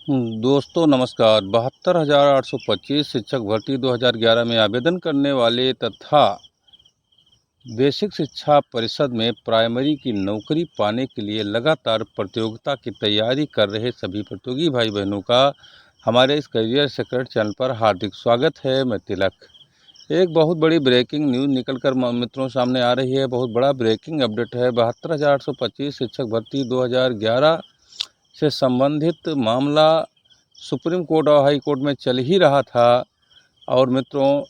दोस्तों नमस्कार। 72,825 शिक्षक भर्ती 2011 में आवेदन करने वाले तथा बेसिक शिक्षा परिषद में प्राइमरी की नौकरी पाने के लिए लगातार प्रतियोगिता की तैयारी कर रहे सभी प्रतियोगी भाई बहनों का हमारे इस करियर सीक्रेट चैनल पर हार्दिक स्वागत है। मैं तिलक। एक बहुत बड़ी ब्रेकिंग न्यूज़ निकल कर मित्रों सामने आ रही है। बहुत बड़ा ब्रेकिंग अपडेट है। 72,825 शिक्षक भर्ती 2011 से संबंधित मामला सुप्रीम कोर्ट और हाई कोर्ट में चल ही रहा था और मित्रों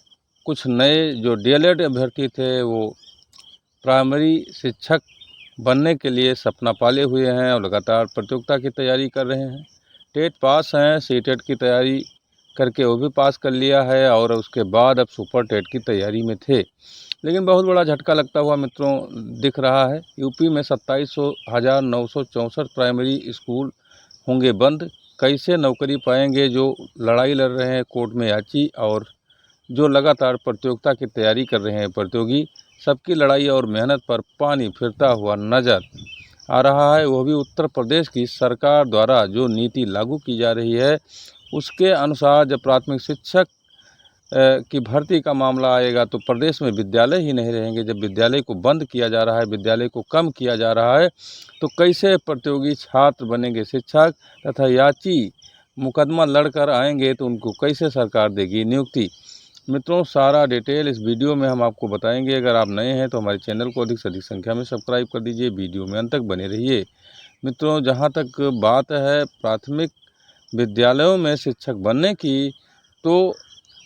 कुछ नए जो डीएलएड अभ्यर्थी थे वो प्राइमरी शिक्षक बनने के लिए सपना पाले हुए हैं और लगातार प्रतियोगिता की तैयारी कर रहे हैं। टेट पास हैं, सीटेट की तैयारी करके वो भी पास कर लिया है और उसके बाद अब सुपर टेट की तैयारी में थे। लेकिन बहुत बड़ा झटका लगता हुआ मित्रों दिख रहा है। यूपी में 27,964 प्राइमरी स्कूल होंगे बंद। कैसे नौकरी पाएंगे जो लड़ाई लड़ रहे हैं कोर्ट में याची और जो लगातार प्रतियोगिता की तैयारी कर रहे हैं प्रतियोगी, सबकी लड़ाई और मेहनत पर पानी फिरता हुआ नज़र आ रहा है। वो भी उत्तर प्रदेश की सरकार द्वारा जो नीति लागू की जा रही है उसके अनुसार जब प्राथमिक शिक्षक की भर्ती का मामला आएगा तो प्रदेश में विद्यालय ही नहीं रहेंगे। जब विद्यालय को बंद किया जा रहा है, विद्यालय को कम किया जा रहा है, तो कैसे प्रतियोगी छात्र बनेंगे शिक्षक तथा याची मुकदमा लड़कर आएंगे तो उनको कैसे सरकार देगी नियुक्ति। मित्रों सारा डिटेल इस वीडियो में हम आपको बताएंगे। अगर आप नए हैं तो हमारे चैनल को अधिक से अधिक संख्या में सब्सक्राइब कर दीजिए। वीडियो में अंत तक बने रहिए। मित्रों जहाँ तक बात है प्राथमिक विद्यालयों में शिक्षक बनने की, तो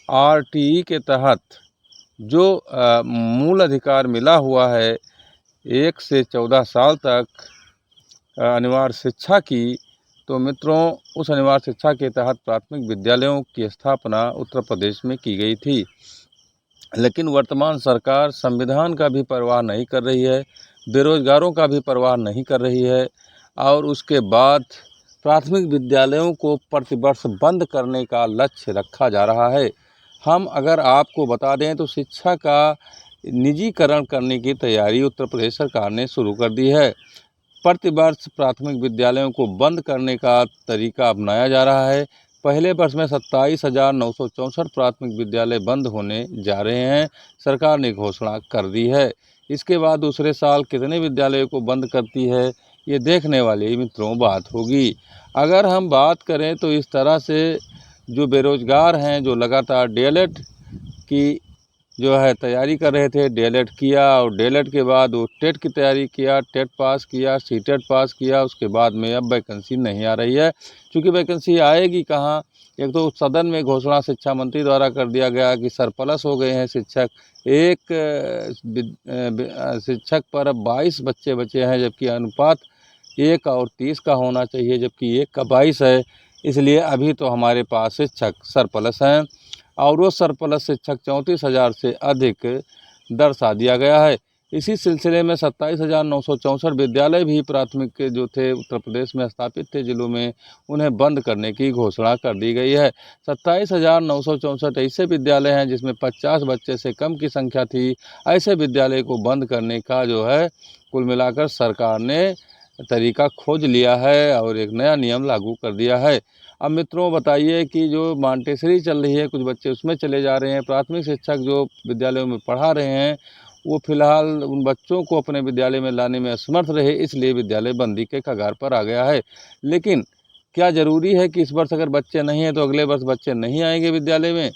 आरटीई के तहत जो मूल अधिकार मिला हुआ है 1 से 14 साल तक अनिवार्य शिक्षा की, तो मित्रों उस अनिवार्य शिक्षा के तहत प्राथमिक विद्यालयों की स्थापना उत्तर प्रदेश में की गई थी। लेकिन वर्तमान सरकार संविधान का भी परवाह नहीं कर रही है, बेरोजगारों का भी परवाह नहीं कर रही है और उसके बाद प्राथमिक विद्यालयों को प्रतिवर्ष बंद करने का लक्ष्य रखा जा रहा है। हम अगर आपको बता दें तो शिक्षा का निजीकरण करने की तैयारी उत्तर प्रदेश सरकार ने शुरू कर दी है। प्रतिवर्ष प्राथमिक विद्यालयों को बंद करने का तरीका अपनाया जा रहा है। पहले वर्ष में 27,964 प्राथमिक विद्यालय बंद होने जा रहे हैं, सरकार ने घोषणा कर दी है। इसके बाद दूसरे साल कितने विद्यालयों को बंद करती है ये देखने वाली मित्रों बात होगी। अगर हम बात करें तो इस तरह से जो बेरोजगार हैं, जो लगातार डीएलएड की जो है तैयारी कर रहे थे, डीएलएड किया और डीएलएड के बाद वो टेट की तैयारी किया, टेट पास किया, सीटेट पास किया, उसके बाद में अब वैकेंसी नहीं आ रही है। क्योंकि वैकेंसी आएगी कहाँ? एक तो सदन में घोषणा शिक्षा मंत्री द्वारा कर दिया गया कि सरप्लस हो गए हैं शिक्षक। एक शिक्षक पर अब 22 बच्चे बचे हैं, जबकि अनुपात 1 और 30 का होना चाहिए, जबकि 1 का 22 है। इसलिए अभी तो हमारे पास शिक्षक सरप्लस हैं और वो सरप्लस शिक्षक 34,000 से अधिक दर्शा दिया गया है। इसी सिलसिले में 27,964 विद्यालय भी प्राथमिक के जो थे उत्तर प्रदेश में स्थापित थे जिलों में, उन्हें बंद करने की घोषणा कर दी गई है। 27,964 ऐसे विद्यालय हैं जिसमें 50 बच्चे से कम की संख्या थी। ऐसे विद्यालय को बंद करने का जो है कुल मिलाकर सरकार ने तरीका खोज लिया है और एक नया नियम लागू कर दिया है। अब मित्रों बताइए कि जो मांटेसरी चल रही है, कुछ बच्चे उसमें चले जा रहे हैं। प्राथमिक शिक्षक जो विद्यालयों में पढ़ा रहे हैं वो फिलहाल उन बच्चों को अपने विद्यालय में लाने में असमर्थ रहे, इसलिए विद्यालय बंदी के कगार पर आ गया है। लेकिन क्या ज़रूरी है कि इस वर्ष अगर बच्चे नहीं हैं तो अगले वर्ष बच्चे नहीं आएंगे विद्यालय में?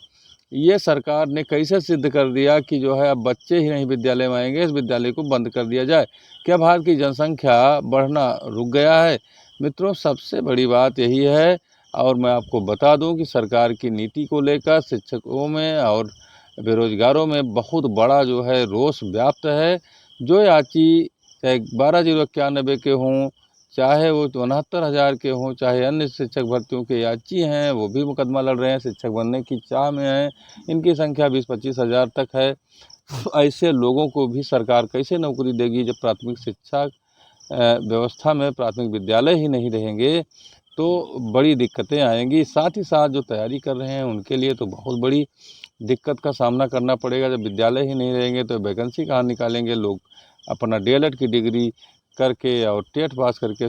ये सरकार ने कैसे सिद्ध कर दिया कि जो है अब बच्चे ही नहीं विद्यालय में आएंगे, इस विद्यालय को बंद कर दिया जाए? क्या भारत की जनसंख्या बढ़ना रुक गया है? मित्रों सबसे बड़ी बात यही है और मैं आपको बता दूं कि सरकार की नीति को लेकर शिक्षकों में और बेरोजगारों में बहुत बड़ा जो है रोष व्याप्त है। जो याची चाहे 12,091 के हों, चाहे वो 69,000 के हों, चाहे अन्य शिक्षक भर्तियों के याची हैं, वो भी मुकदमा लड़ रहे हैं, शिक्षक बनने की चाह में हैं। इनकी संख्या 20-25 हज़ार तक है। ऐसे लोगों को भी सरकार कैसे नौकरी देगी जब प्राथमिक शिक्षा व्यवस्था में प्राथमिक विद्यालय ही नहीं रहेंगे तो बड़ी दिक्कतें आएंगी। साथ ही साथ जो तैयारी कर रहे हैं उनके लिए तो बहुत बड़ी दिक्कत का सामना करना पड़ेगा। जब विद्यालय ही नहीं रहेंगे तो वैकेंसी कहाँ निकालेंगे लोग? अपना डीएलएड की डिग्री करके और टेट पास करके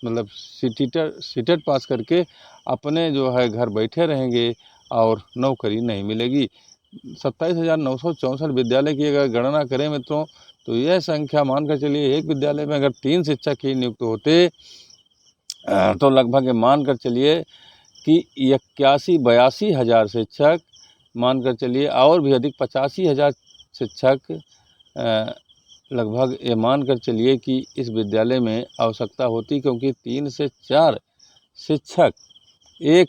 मतलब सीटेट पास करके अपने जो है घर बैठे रहेंगे और नौकरी नहीं मिलेगी। 27,964 विद्यालय की अगर गणना करें मित्रों, तो यह संख्या मानकर चलिए एक विद्यालय में अगर 3 शिक्षक ही नियुक्त होते तो लगभग मानकर चलिए कि 81-82 हज़ार शिक्षक, मानकर चलिए और भी अधिक 85,000 शिक्षक लगभग ये मानकर चलिए कि इस विद्यालय में आवश्यकता होती, क्योंकि 3 से 4 शिक्षक एक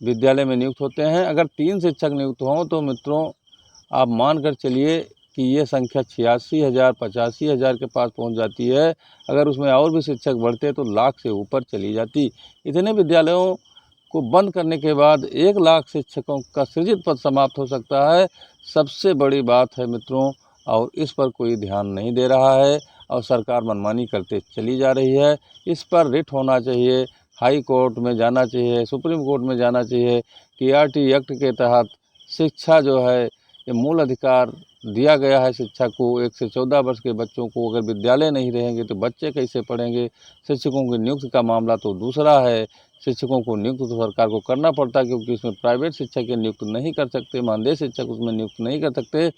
विद्यालय में नियुक्त होते हैं। अगर 3 शिक्षक नियुक्त हों तो मित्रों आप मानकर चलिए कि ये संख्या 86,000 85,000 के पास पहुंच जाती है। अगर उसमें और भी शिक्षक बढ़ते तो लाख से ऊपर चली जाती। इतने विद्यालयों को बंद करने के बाद 1 लाख शिक्षकों का सृजित पद समाप्त हो सकता है। सबसे बड़ी बात है मित्रों, और इस पर कोई ध्यान नहीं दे रहा है और सरकार मनमानी करते चली जा रही है। इस पर रिट होना चाहिए, हाई कोर्ट में जाना चाहिए, सुप्रीम कोर्ट में जाना चाहिए कि आरटी एक्ट के तहत शिक्षा जो है ये मूल अधिकार दिया गया है शिक्षा को। 1 से 14 वर्ष के बच्चों को अगर विद्यालय नहीं रहेंगे तो बच्चे कैसे पढ़ेंगे। शिक्षकों की नियुक्ति का मामला तो दूसरा है। शिक्षकों को नियुक्त तो सरकार को करना पड़ता है, क्योंकि इसमें प्राइवेट शिक्षक के नियुक्त नहीं कर सकते, मानदेय शिक्षक उसमें नियुक्त नहीं कर सकते।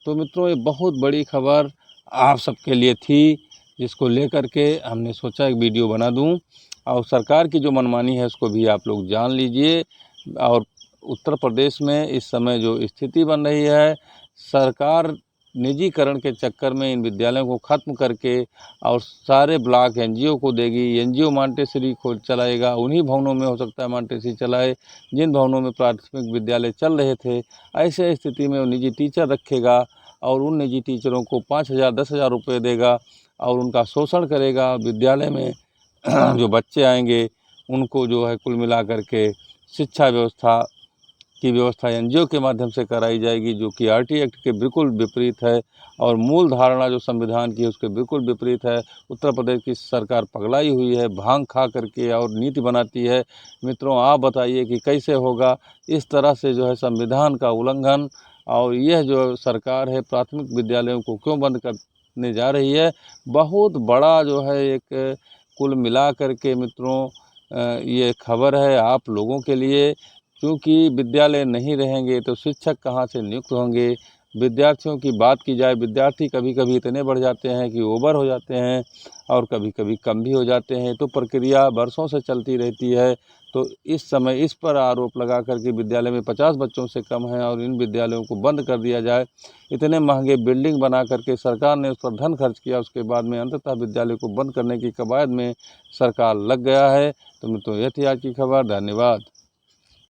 तो मित्रों ये बहुत बड़ी खबर आप सबके लिए थी, जिसको लेकर के हमने सोचा एक वीडियो बना दूं, और सरकार की जो मनमानी है उसको भी आप लोग जान लीजिए। और उत्तर प्रदेश में इस समय जो स्थिति बन रही है, सरकार निजीकरण के चक्कर में इन विद्यालयों को ख़त्म करके और सारे ब्लॉक एनजीओ को देगी। एनजीओ मॉन्टेसरी खोल चलाएगा, उन्हीं भवनों में हो सकता है मॉन्टेसरी चलाए जिन भवनों में प्राथमिक विद्यालय चल रहे थे। ऐसे स्थिति में वो निजी टीचर रखेगा और उन निजी टीचरों को 5,000 10,000 रुपये देगा और उनका शोषण करेगा। विद्यालय में जो बच्चे आएंगे उनको जो है कुल मिला करके शिक्षा व्यवस्था एनजीओ के माध्यम से कराई जाएगी, जो कि आरटी एक्ट के बिल्कुल विपरीत है और मूल धारणा जो संविधान की है उसके बिल्कुल विपरीत है। उत्तर प्रदेश की सरकार पगलाई हुई है, भांग खा करके और नीति बनाती है। मित्रों आप बताइए कि कैसे होगा। इस तरह से जो है संविधान का उल्लंघन, और यह जो सरकार है प्राथमिक विद्यालयों को क्यों बंद करने जा रही है, बहुत बड़ा जो है एक कुल मिला करके मित्रों ये खबर है आप लोगों के लिए। क्योंकि विद्यालय नहीं रहेंगे तो शिक्षक कहाँ से नियुक्त होंगे। विद्यार्थियों की बात की जाए, विद्यार्थी कभी कभी इतने बढ़ जाते हैं कि ओवर हो जाते हैं और कभी कभी कम भी हो जाते हैं, तो प्रक्रिया वर्षों से चलती रहती है। तो इस समय इस पर आरोप लगा कर के विद्यालय में 50 बच्चों से कम हैं और इन विद्यालयों को बंद कर दिया जाए। इतने महंगे बिल्डिंग बना करके सरकार ने उस पर धन खर्च किया, उसके बाद में अंततः विद्यालय को बंद करने की कवायद में सरकार लग गया है। तो मित्रों यह थी आज की खबर। धन्यवाद।